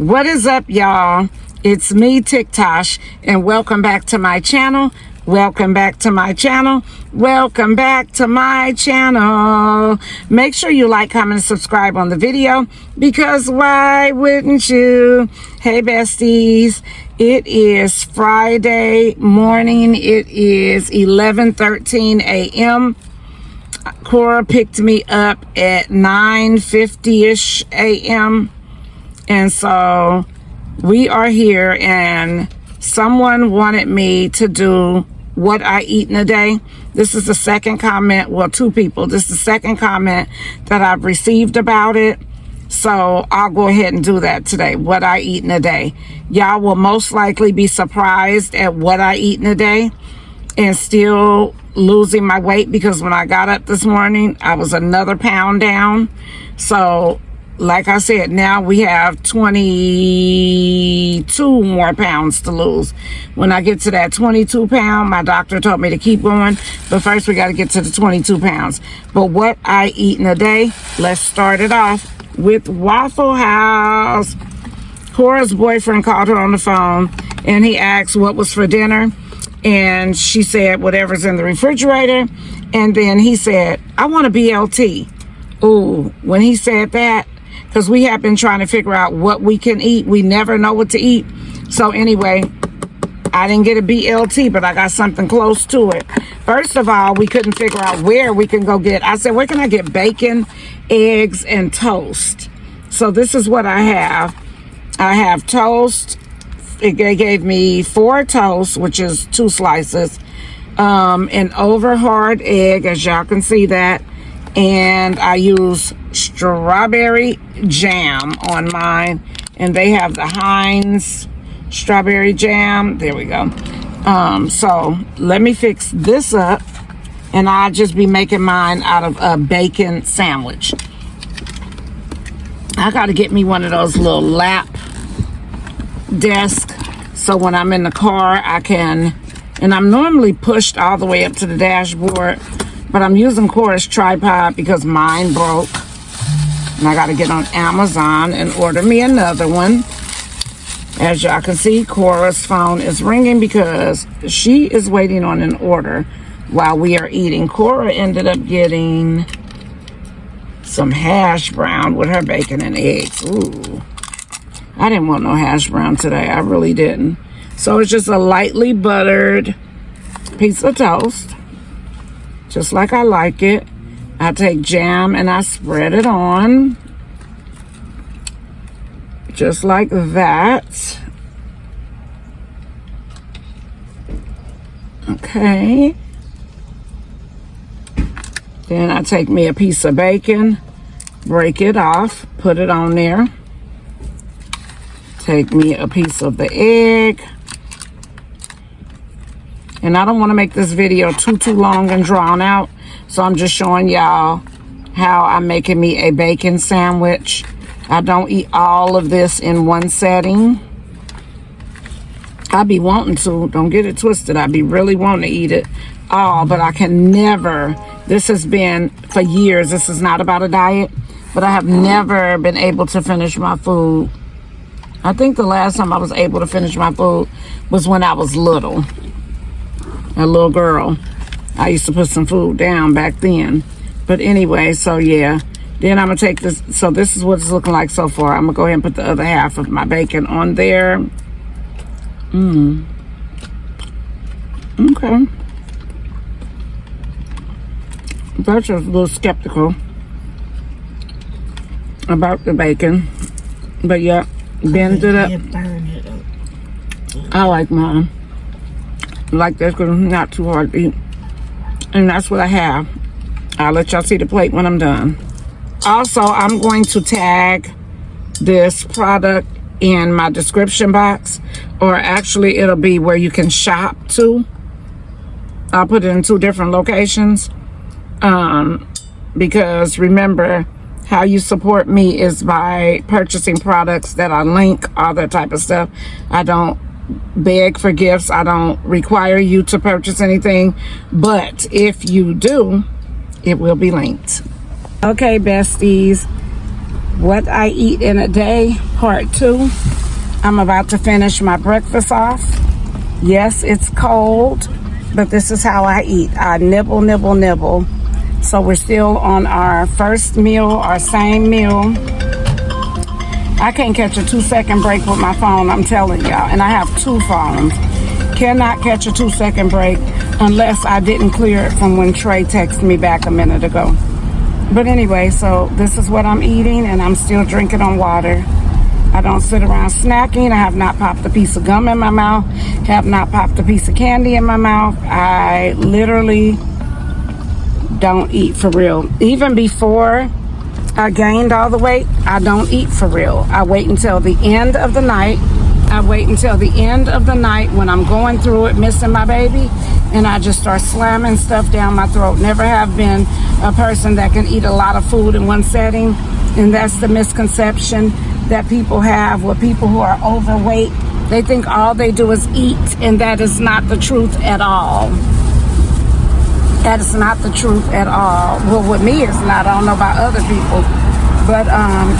What is up, y'all? It's me, TikTosh, and welcome back to my channel. Welcome back to my channel. Welcome back to my channel. Make sure you like, comment, and subscribe on the video, because why wouldn't you? Hey, besties. It is Friday morning. It is 11:13 a.m. Cora picked me up at 9:50-ish a.m. And so we are here, and someone wanted me to do what I eat in a day. This is the second comment, well, two people. This is the second comment that I've received about it. So I'll go ahead and do that today, what I eat in a day. Y'all will most likely be surprised at what I eat in a day and still losing my weight, because when I got up this morning, I was another pound down. So like I said, now we have 22 more pounds to lose. When I get to that 22 pound, my doctor told me to keep going, but first we got to get to the 22 pounds. But what I eat in a day, let's start it off with Waffle House. Cora's boyfriend called her on the phone, and he asked what was for dinner, and she said whatever's in the refrigerator. And then he said, I want a BLT. Ooh, when he said that, because we have been trying to figure out what we can eat. We never know what to eat. So anyway, I didn't get a BLT, but I got something close to it. First of all, we couldn't figure out where we can go get. I said, where can I get bacon, eggs, and toast? So this is what I have. I have toast. They gave me 4 toasts, which is 2 slices. An over hard egg, as y'all can see that. And I use strawberry jam on mine, and they have the Heinz strawberry jam. There we go. So let me fix this up, and I'll just be making mine out of a bacon sandwich. I got to get me one of those little lap desks, so when I'm in the car I can, and I'm normally pushed all the way up to the dashboard, but I'm using Cora's tripod because mine broke. And I got to get on Amazon and order me another one. As y'all can see, Cora's phone is ringing because she is waiting on an order while we are eating. Cora ended up getting some hash brown with her bacon and eggs. Ooh. I didn't want no hash brown today. I really didn't. So it's just a lightly buttered piece of toast, just like I like it. I take jam and I spread it on, just like that. Okay. Then I take me a piece of bacon, break it off, put it on there. Take me a piece of the egg. And I don't want to make this video too long and drawn out, so I'm just showing y'all how I'm making me a bacon sandwich. I don't eat all of this in one setting. I be wanting to, don't get it twisted, I be really wanting to eat it all, but I can never. This has been for years. This is not about a diet, but I have never been able to finish my food. I think the last time I was able to finish my food was when I was little. A little girl. I used to put some food down back then. But anyway, so yeah. Then I'm going to take this. So this is what it's looking like so far. I'm going to go ahead and put the other half of my bacon on there. Okay. That's just a little skeptical about the bacon. But yeah, bend it up. I like mine like this because it's not too hard to eat. And that's what I have. I'll let y'all see the plate when I'm done. Also, I'm going to tag this product in my description box, or actually it'll be where you can shop too. I'll put it in 2 different locations, because remember, how you support me is by purchasing products that I link, all that type of stuff. I don't beg for gifts. I don't require you to purchase anything, but if you do, it will be linked. Okay, besties, what I eat in a day, part 2. I'm about to finish my breakfast off. Yes, it's cold, but this is how I eat. I nibble, nibble, nibble. So we're still on our first meal, our same meal. I can't catch a 2-second break with my phone, I'm telling y'all. And I have 2 phones. Cannot catch a 2-second break unless I didn't clear it from when Trey texted me back a minute ago. But anyway, so this is what I'm eating, and I'm still drinking on water. I don't sit around snacking. I have not popped a piece of gum in my mouth. Have not popped a piece of candy in my mouth. I literally don't eat for real. Even before I gained all the weight, I don't eat for real. I wait until the end of the night. I wait until the end of the night when I'm going through it, missing my baby, and I just start slamming stuff down my throat. Never have been a person that can eat a lot of food in one setting, and that's the misconception that people have with people who are overweight. They think all they do is eat, and that is not the truth at all. That is not the truth at all. Well, with me, it's not. I don't know about other people. But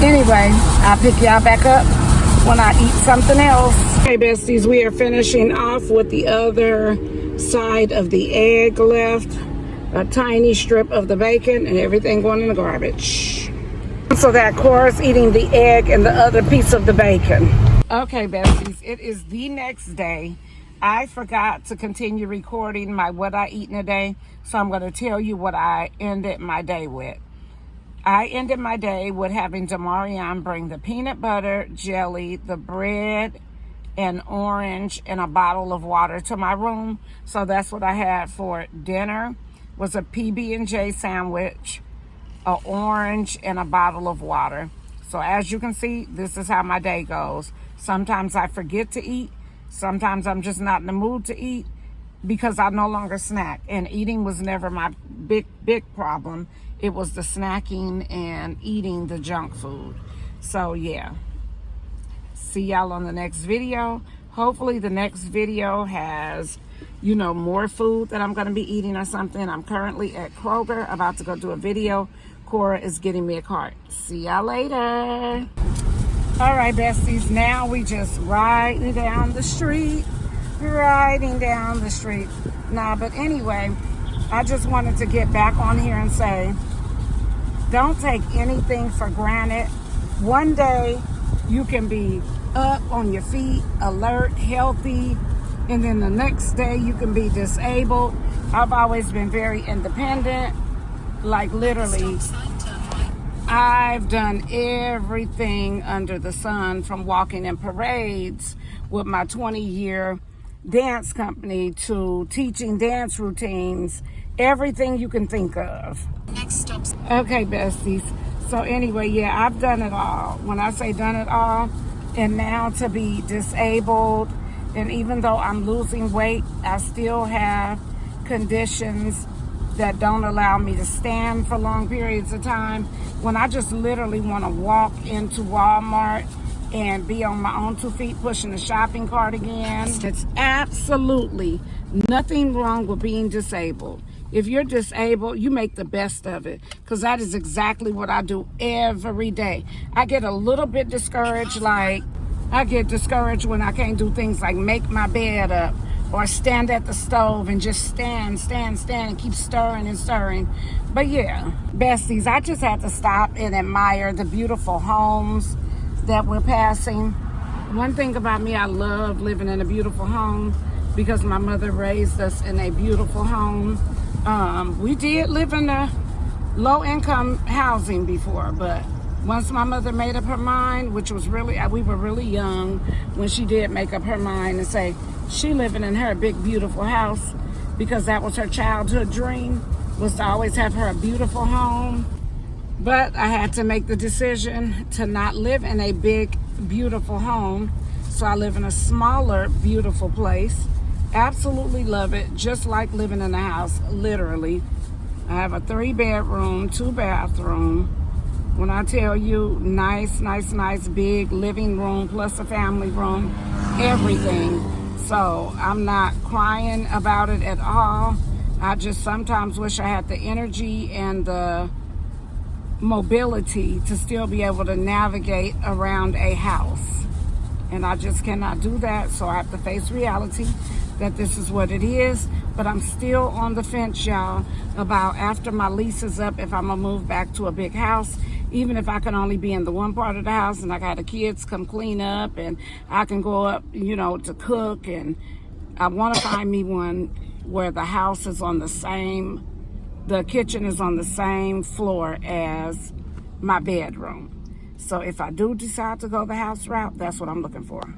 anyway, I'll pick y'all back up when I eat something else. Hey, besties, we are finishing off with the other side of the egg left. A tiny strip of the bacon and everything going in the garbage. So that Cora's eating the egg and the other piece of the bacon. Okay, besties, it is the next day. I forgot to continue recording my what I eat in a day, so I'm going to tell you what I ended my day with. I ended my day with having Demarion bring the peanut butter, jelly, the bread, an orange, and a bottle of water to my room. So that's what I had for dinner, was a PB&J sandwich, an orange, and a bottle of water. So as you can see, this is how my day goes. Sometimes I forget to eat. Sometimes I'm just not in the mood to eat because I no longer snack. And eating was never my big problem. It was the snacking and eating the junk food. So yeah. See y'all on the next video. Hopefully the next video has, you know, more food that I'm going to be eating or something. I'm currently at Kroger about to go do a video. Cora is getting me a cart. See y'all later. All right, besties, now we just riding down the street. Nah, but anyway, I just wanted to get back on here and say, don't take anything for granted. One day you can be up on your feet, alert, healthy, and then the next day you can be disabled. I've always been very independent, like literally. I've done everything under the sun, from walking in parades with my 20-year dance company to teaching dance routines, everything you can think of. Next stop. Okay, besties. So anyway, yeah, I've done it all. When I say done it all, and now to be disabled, and even though I'm losing weight, I still have conditions that don't allow me to stand for long periods of time. When I just literally want to walk into Walmart and be on my own 2 feet pushing the shopping cart again. It's absolutely nothing wrong with being disabled. If you're disabled, you make the best of it, because that is exactly what I do every day. I get a little bit discouraged, like I get discouraged when I can't do things like make my bed up or stand at the stove and just stand and keep stirring and stirring. But yeah, besties, I just had to stop and admire the beautiful homes that we're passing. One thing about me, I love living in a beautiful home because my mother raised us in a beautiful home. We did live in a low-income housing before, but once my mother made up her mind, which was really, we were really young when she did make up her mind and say she living in her big, beautiful house, because that was her childhood dream, was to always have her a beautiful home. But I had to make the decision to not live in a big, beautiful home. So I live in a smaller, beautiful place. Absolutely love it, just like living in a house, literally. I have a 3-bedroom, 2-bathroom. When I tell you nice, big living room plus a family room, everything. So I'm not crying about it at all. I just sometimes wish I had the energy and the mobility to still be able to navigate around a house. And I just cannot do that. So I have to face reality that this is what it is. But I'm still on the fence, y'all, about after my lease is up, if I'm going to move back to a big house, even if I can only be in the one part of the house and I got the kids come clean up and I can go up, to cook. And I want to find me one where the house is on the kitchen is on the same floor as my bedroom. So if I do decide to go the house route, that's what I'm looking for.